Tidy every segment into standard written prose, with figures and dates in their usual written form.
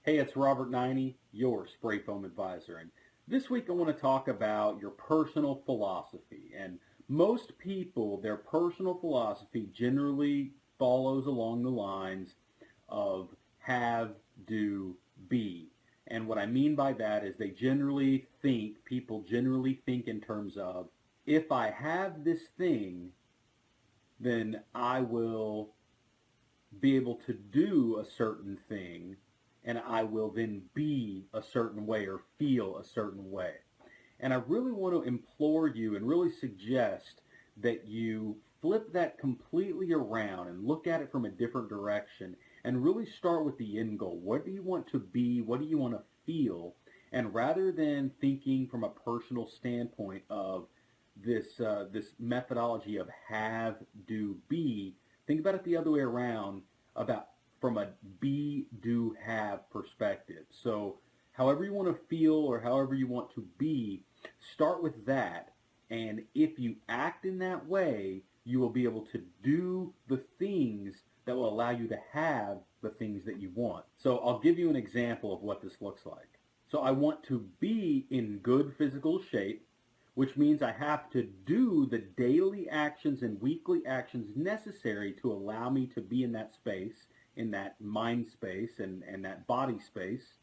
Hey, it's Robert Naini, your spray foam advisor. And this week I want to talk about your personal philosophy. And most people, their personal philosophy generally follows along the lines of have, do, be. And what I mean by that is people generally think in terms of, if I have this thing, then I will be able to do a certain thing, and I will then be a certain way or feel a certain way. And I really want to implore you and really suggest that you flip that completely around and look at it from a different direction and really start with the end goal. What do you want to be? What do you want to feel? And rather than thinking from a personal standpoint of this methodology of have, do, be, think about it the other way around, about from a be, do, have perspective. So however you want to feel or however you want to be, start with that. And if you act in that way, you will be able to do the things that will allow you to have the things that you want. So I'll give you an example of what this looks like. So I want to be in good physical shape, which means I have to do the daily actions and weekly actions necessary to allow me to be in that space, in that mind space and that body space.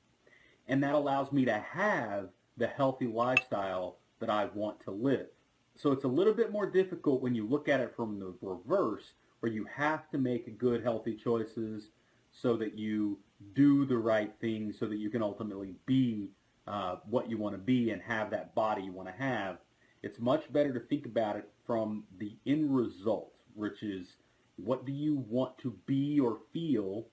And that allows me to have the healthy lifestyle that I want to live. So it's a little bit more difficult when you look at it from the reverse, where you have to make good, healthy choices so that you do the right things so that you can ultimately be what you want to be and have that body you want to have. It's much better to think about it from the end result, which is, what do you want to be or feel?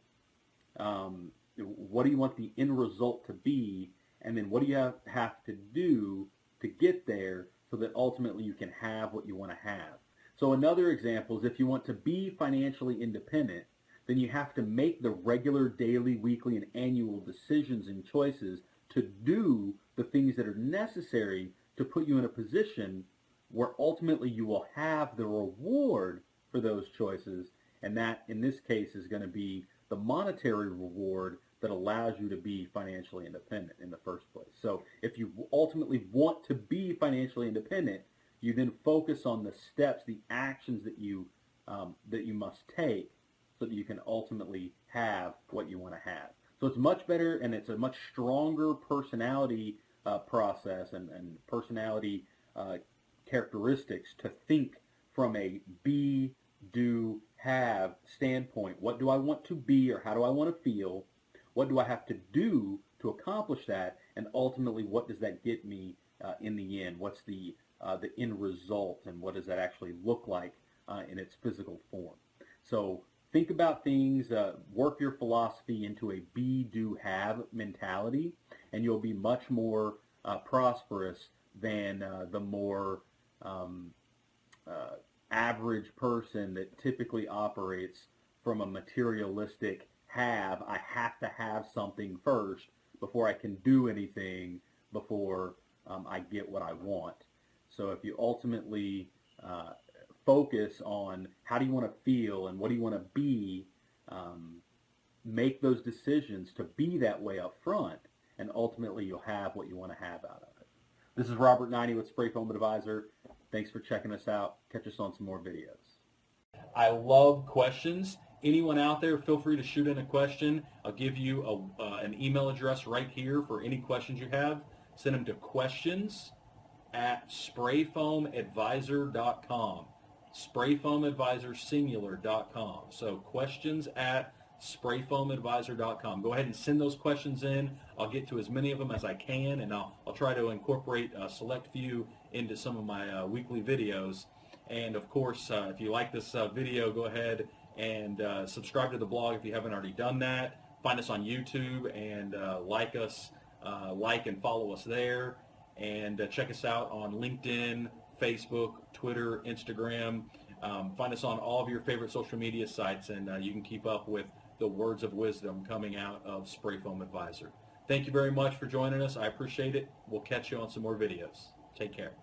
What do you want the end result to be? And then what do you have to do to get there so that ultimately you can have what you want to have? So another example is, if you want to be financially independent, then you have to make the regular daily, weekly, and annual decisions and choices to do the things that are necessary to put you in a position where ultimately you will have the reward for those choices, and that in this case is going to be the monetary reward that allows you to be financially independent in the first place. So if you ultimately want to be financially independent, you then focus on the steps, the actions that you must take so that you can ultimately have what you want to have. So it's much better, and it's a much stronger personality process and personality characteristics to think from a be, do, have standpoint. What do I want to be, or how do I want to feel? What do I have to do to accomplish that? And ultimately, what does that get me in the end? What's the end result, and what does that actually look like in its physical form? So think about things, work your philosophy into a be, do, have mentality, and you'll be much more prosperous than the more average person that typically operates from a materialistic have. I have to have something first before I can do anything, before I get what I want. So if you ultimately focus on how do you want to feel and what do you want to be, make those decisions to be that way up front, and ultimately you'll have what you want to have out of it. This is Robert Naini with Spray Foam Advisor. Thanks for checking us out. Catch us on some more videos. I love questions. Anyone out there, feel free to shoot in a question. I'll give you an email address right here for any questions you have. Send them to questions@sprayfoamadvisor.com. sprayfoamadvisorsingular.com. So questions@sprayfoamadvisor.com. Go ahead and send those questions in. I'll get to as many of them as I can, and I'll try to incorporate a select few into some of my weekly videos. And of course, if you like this video, go ahead and subscribe to the blog if you haven't already done that. Find us on YouTube and like and follow us there. And check us out on LinkedIn, Facebook, Twitter, Instagram. Find us on all of your favorite social media sites, and you can keep up with the words of wisdom coming out of Spray Foam Advisor. Thank you very much for joining us. I appreciate it. We'll catch you on some more videos. Take care.